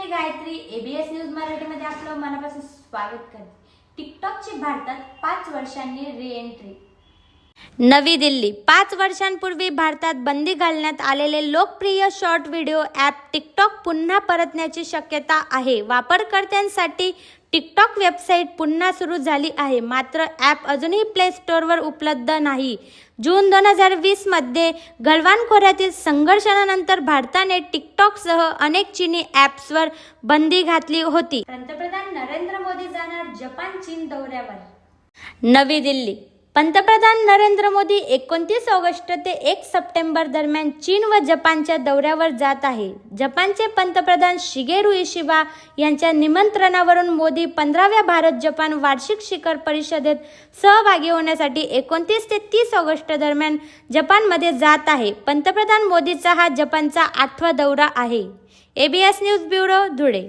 मी Gayatri ABS news मराठीमध्ये आपलं मनापासून स्वागत करते। टिकटॉकची भारतात 5 वर्षांनी री-एंट्री। नवी दिल्ली 5 वर्षांपूर्वी भारतात बंदी घालण्यात आलेले लोकप्रिय शॉर्ट व्हिडिओ ॲप टिकटॉक पुन्हा परतण्याची शक्यता आहे। वापरकर्त्यांसाठी टिकटॉक वेबसाईट पुन्हा सुरू झाली आहे, मात्र ॲप अजूनही प्ले स्टोअरवर उपलब्ध नाही। जून 2020 मध्ये गलवान खोऱ्यातील संघर्षानंतर भारताने टिकटॉकसह अनेक चीनी ॲप्सवर बंदी घातली होती। पंतप्रधान नरेंद्र मोदी जाणार जपान चीन दौऱ्यावर। नवी दिल्ली पंतप्रधान नरेंद्र मोदी 29 ऑगस्ट ते 1 सप्टेंबर दरम्यान चीन व जपानच्या दौऱ्यावर जात आहे। जपानचे पंतप्रधान शिगेरू इशिबा यांच्या निमंत्रणावरून मोदी 15व्या भारत-जपान वार्षिक शिखर परिषदेत सहभागी होण्यासाठी 29 ते 30 ऑगस्ट दरम्यान जपानमध्ये जात आहे। पंतप्रधान मोदीचा हा जपानचा 8वा दौरा आहे। ABS news bureau, Dhule.